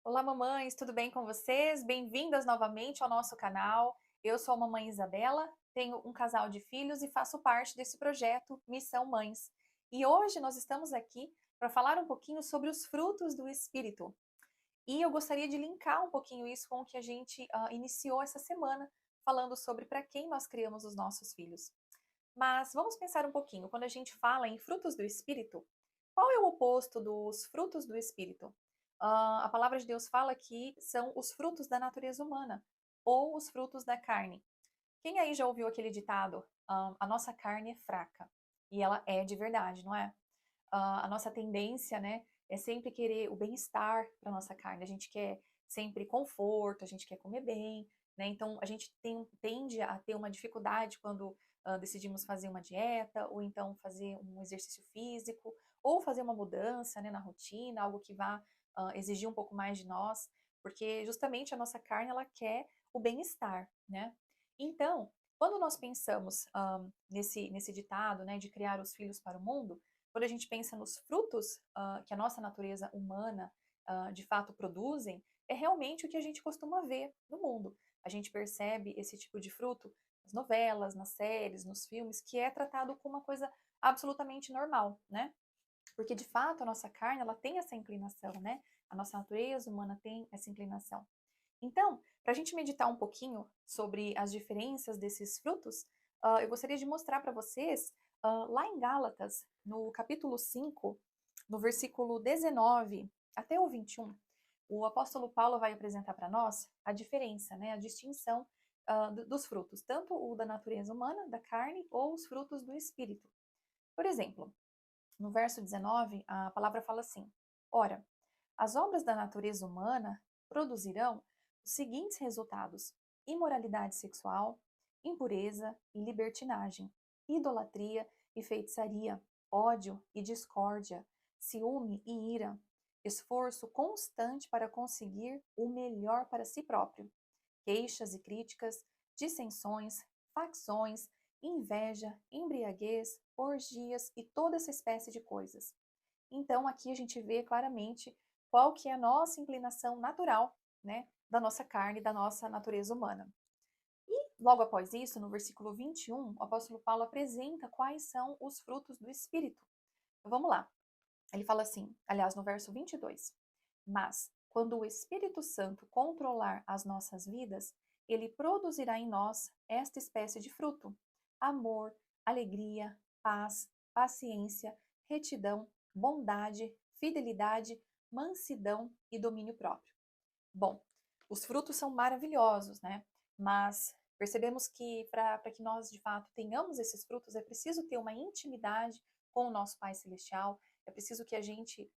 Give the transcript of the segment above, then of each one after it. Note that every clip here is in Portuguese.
Olá, mamães, tudo bem com vocês? Bem-vindas novamente ao nosso canal. Eu sou a mamãe Isabela, tenho um casal de filhos e faço parte desse projeto Missão Mães. E hoje nós estamos aqui para falar um pouquinho sobre os frutos do Espírito. E eu gostaria de linkar um pouquinho isso com o que a gente iniciou essa semana, falando sobre para quem nós criamos os nossos filhos. Mas vamos pensar um pouquinho, quando a gente fala em frutos do Espírito, qual é o oposto dos frutos do Espírito? A palavra de Deus fala que são os frutos da natureza humana, ou os frutos da carne. Quem aí já ouviu aquele ditado? A nossa carne é fraca. E ela é de verdade, não é? A nossa tendência, né, é sempre querer o bem-estar para nossa carne. A gente quer sempre conforto, a gente quer comer bem, né? Então a gente tende a ter uma dificuldade quando decidimos fazer uma dieta, ou então fazer um exercício físico, ou fazer uma mudança, né, na rotina, algo que vá exigir um pouco mais de nós, porque justamente a nossa carne ela quer o bem-estar, né? Então, quando nós pensamos nesse ditado, né, de criar os filhos para o mundo, quando a gente pensa nos frutos que a nossa natureza humana de fato produzem, é realmente o que a gente costuma ver no mundo. A gente percebe esse tipo de fruto nas novelas, nas séries, nos filmes, que é tratado como uma coisa absolutamente normal, né? Porque de fato a nossa carne ela tem essa inclinação, né? A nossa natureza humana tem essa inclinação. Então, para a gente meditar um pouquinho sobre as diferenças desses frutos, eu gostaria de mostrar para vocês, lá em Gálatas, no capítulo 5, no versículo 19 até o 21, o apóstolo Paulo vai apresentar para nós a diferença, né, a distinção dos frutos, tanto o da natureza humana, da carne, ou os frutos do espírito. Por exemplo, no verso 19, a palavra fala assim: Ora, as obras da natureza humana produzirão os seguintes resultados: imoralidade sexual, impureza e libertinagem, idolatria e feitiçaria, ódio e discórdia, ciúme e ira, esforço constante para conseguir o melhor para si próprio, queixas e críticas, dissensões, facções, inveja, embriaguez, orgias e toda essa espécie de coisas. Então aqui a gente vê claramente qual que é a nossa inclinação natural, né, da nossa carne, da nossa natureza humana. E logo após isso, no versículo 21, o apóstolo Paulo apresenta quais são os frutos do Espírito. Então, vamos lá. Ele fala assim, aliás, no verso 22. Mas, quando o Espírito Santo controlar as nossas vidas, ele produzirá em nós esta espécie de fruto: amor, alegria, paz, paciência, retidão, bondade, fidelidade, mansidão e domínio próprio. Bom, os frutos são maravilhosos, né? Mas percebemos que para que nós de fato tenhamos esses frutos é preciso ter uma intimidade com o nosso Pai Celestial, é preciso que a gente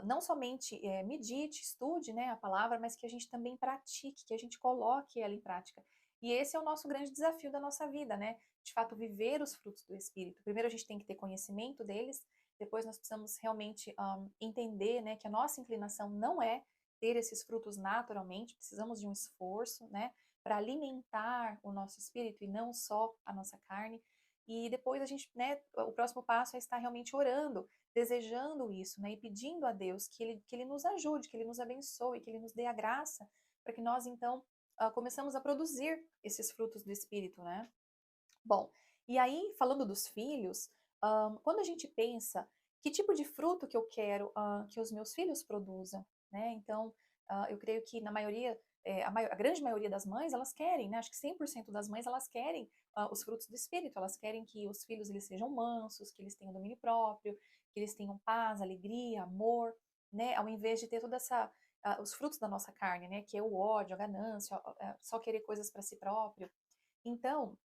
não somente medite, estude, né, a palavra, mas que a gente também pratique, que a gente coloque ela em prática. E esse é o nosso grande desafio da nossa vida, né? De fato, viver os frutos do Espírito. Primeiro a gente tem que ter conhecimento deles, depois nós precisamos realmente entender, né, que a nossa inclinação não é ter esses frutos naturalmente, precisamos de um esforço, né, para alimentar o nosso espírito e não só a nossa carne. E depois a gente, né, o próximo passo é estar realmente orando, desejando isso, né, e pedindo a Deus que ele nos ajude, que ele nos abençoe, que ele nos dê a graça, para que nós então começamos a produzir esses frutos do espírito, né? Bom, e aí falando dos filhos, quando a gente pensa que tipo de fruto que eu quero que os meus filhos produzam, né? Então, eu creio que na maioria, a grande maioria das mães, elas querem, né? Acho que 100% das mães, elas querem os frutos do Espírito, elas querem que os filhos eles sejam mansos, que eles tenham domínio próprio, que eles tenham paz, alegria, amor, né? Ao invés de ter toda essa, os frutos da nossa carne, né? Que é o ódio, a ganância, só querer coisas para si próprio. Então,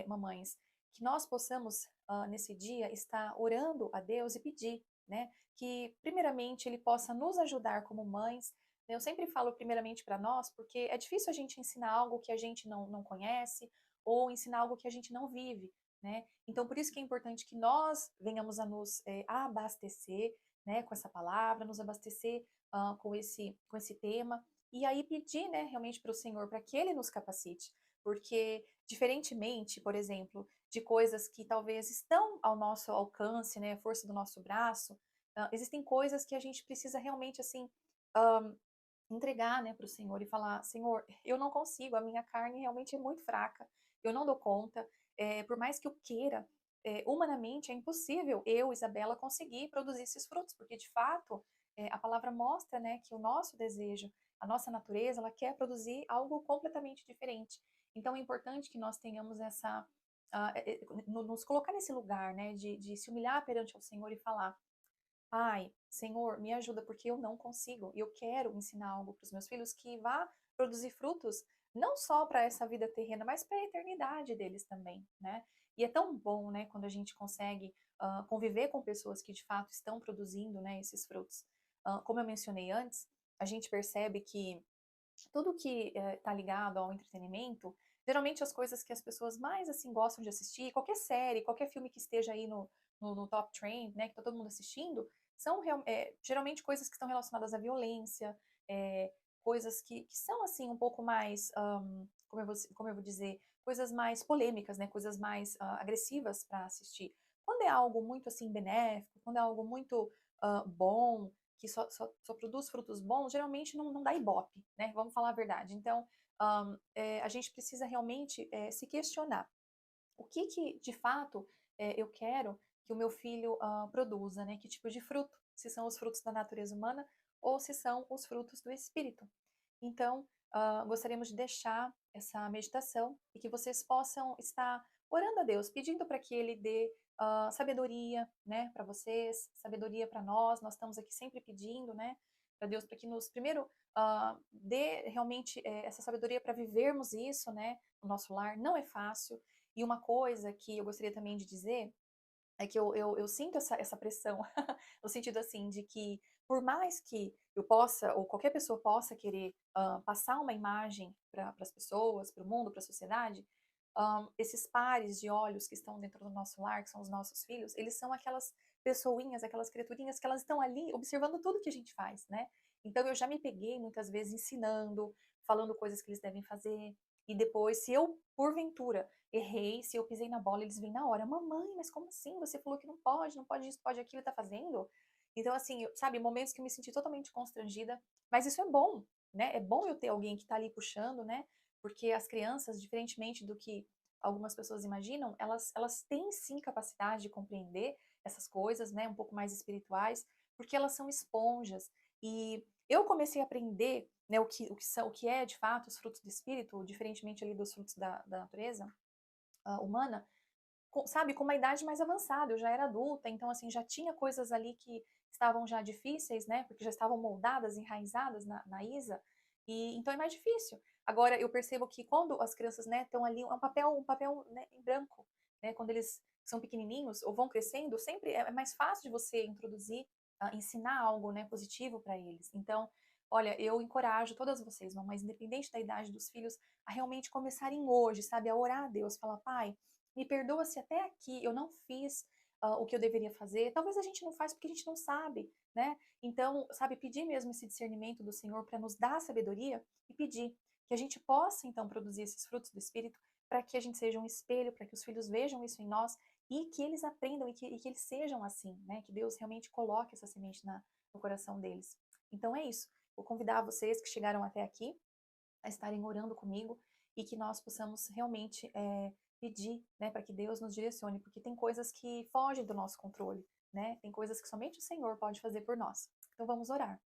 mamães, que nós possamos, nesse dia, estar orando a Deus e pedir, né, que primeiramente Ele possa nos ajudar como mães. Eu sempre falo primeiramente para nós, porque é difícil a gente ensinar algo que a gente não conhece, ou ensinar algo que a gente não vive, né? Então, por isso que é importante que nós venhamos a nos abastecer, né, com essa palavra, nos abastecer com esse tema, e aí pedir, né, realmente para o Senhor, para que Ele nos capacite, porque diferentemente, por exemplo, de coisas que talvez estão ao nosso alcance, né, a força do nosso braço, existem coisas que a gente precisa realmente, assim, entregar, né, para o Senhor e falar: Senhor, eu não consigo, a minha carne realmente é muito fraca, eu não dou conta, por mais que eu queira, humanamente é impossível eu, Isabela, conseguir produzir esses frutos, porque de fato, a palavra mostra, né, que o nosso desejo, a nossa natureza, ela quer produzir algo completamente diferente. Então é importante que nós tenhamos essa, nos colocar nesse lugar, né, de se humilhar perante o Senhor e falar: Pai, Senhor, me ajuda porque eu não consigo. E eu quero ensinar algo para os meus filhos que vá produzir frutos, não só para essa vida terrena, mas para a eternidade deles também, né? E é tão bom, né, quando a gente consegue conviver com pessoas que de fato estão produzindo, né, esses frutos. Como eu mencionei antes, a gente percebe que tudo que está ligado ao entretenimento, geralmente as coisas que as pessoas mais assim gostam de assistir, qualquer série, qualquer filme que esteja aí no top trend, né, que tá todo mundo assistindo, são geralmente coisas que estão relacionadas à violência, é, coisas que são assim um pouco mais, como eu vou dizer, coisas mais polêmicas, né, coisas mais agressivas para assistir. Quando é algo muito assim benéfico, quando é algo muito bom, que só produz frutos bons, geralmente não dá ibope, né? Vamos falar a verdade. Então, a gente precisa realmente se questionar. O que de fato eu quero que o meu filho produza, né? Que tipo de fruto? Se são os frutos da natureza humana ou se são os frutos do espírito. Então, gostaríamos de deixar essa meditação e que vocês possam estar orando a Deus, pedindo para que Ele dê sabedoria, né, para vocês, sabedoria para nós. Nós estamos aqui sempre pedindo, né, para Deus, para que nos primeiro dê realmente essa sabedoria para vivermos isso, né, no nosso lar. Não é fácil. E uma coisa que eu gostaria também de dizer é que eu sinto essa pressão, no sentido assim, de que por mais que eu possa, ou qualquer pessoa possa querer passar uma imagem para as pessoas, para o mundo, para a sociedade, esses pares de olhos que estão dentro do nosso lar, que são os nossos filhos, eles são aquelas pessoinhas, aquelas criaturinhas que elas estão ali observando tudo que a gente faz, né? Então eu já me peguei muitas vezes ensinando, falando coisas que eles devem fazer, e depois, se eu, porventura, errei, se eu pisei na bola, eles vêm na hora, mamãe, mas como assim? Você falou que não pode isso, pode aquilo, tá fazendo? Então, assim, sabe, momentos que eu me senti totalmente constrangida, mas isso é bom, né? É bom eu ter alguém que tá ali puxando, né? Porque as crianças, diferentemente do que algumas pessoas imaginam, elas têm sim capacidade de compreender essas coisas, né? Um pouco mais espirituais, porque elas são esponjas. E eu comecei a aprender, né, o que é de fato os frutos do espírito, diferentemente ali dos frutos da natureza, humana, sabe, com uma idade mais avançada. Eu já era adulta, então, assim, já tinha coisas ali que estavam já difíceis, né, porque já estavam moldadas, enraizadas na Isa, e então é mais difícil. Agora, eu percebo que quando as crianças, né, estão ali, é um papel, né, em branco, né, quando eles são pequenininhos ou vão crescendo, sempre é mais fácil de você introduzir, ensinar algo, né, positivo para eles. Então, olha, eu encorajo todas vocês, mamães, independente da idade dos filhos, a realmente começarem hoje, sabe, a orar a Deus, falar: Pai, me perdoa se até aqui eu não fiz o que eu deveria fazer. Talvez a gente não faz porque a gente não sabe, né? Então, sabe, pedir mesmo esse discernimento do Senhor para nos dar sabedoria e pedir que a gente possa, então, produzir esses frutos do Espírito para que a gente seja um espelho, para que os filhos vejam isso em nós e que eles aprendam e que eles sejam assim, né? Que Deus realmente coloque essa semente no coração deles. Então é isso. Vou convidar vocês que chegaram até aqui a estarem orando comigo e que nós possamos realmente pedir, né, para que Deus nos direcione, porque tem coisas que fogem do nosso controle, né? Tem coisas que somente o Senhor pode fazer por nós. Então vamos orar.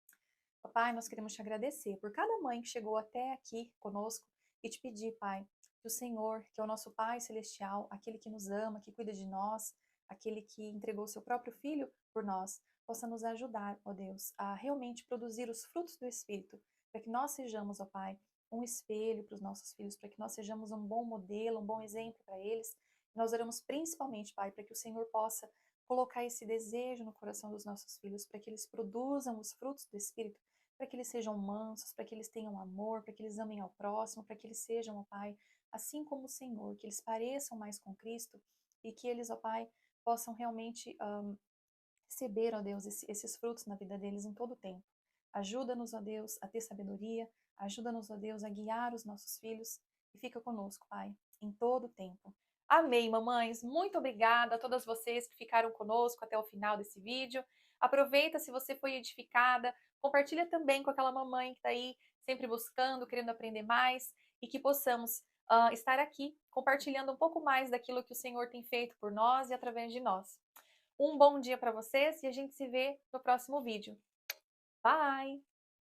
Papai, nós queremos te agradecer por cada mãe que chegou até aqui conosco e te pedir, Pai, que o Senhor, que é o nosso Pai celestial, aquele que nos ama, que cuida de nós, aquele que entregou seu próprio filho por nós, possa nos ajudar, ó Deus, a realmente produzir os frutos do Espírito, para que nós sejamos, ó Pai, um espelho para os nossos filhos, para que nós sejamos um bom modelo, um bom exemplo para eles. Nós oramos principalmente, Pai, para que o Senhor possa colocar esse desejo no coração dos nossos filhos, para que eles produzam os frutos do Espírito, para que eles sejam mansos, para que eles tenham amor, para que eles amem ao próximo, para que eles sejam, ó Pai, assim como o Senhor, que eles pareçam mais com Cristo e que eles, ó Pai, possam realmente receber, ó Deus, esses frutos na vida deles em todo o tempo. Ajuda-nos, ó Deus, a ter sabedoria, ajuda-nos, ó Deus, a guiar os nossos filhos e fica conosco, Pai, em todo o tempo. Amém, mamães. Muito obrigada a todas vocês que ficaram conosco até o final desse vídeo. Aproveita se você foi edificada, Compartilha também com aquela mamãe que está aí sempre buscando, querendo aprender mais e que possamos estar aqui compartilhando um pouco mais daquilo que o Senhor tem feito por nós e através de nós. Um bom dia para vocês e a gente se vê no próximo vídeo. Bye!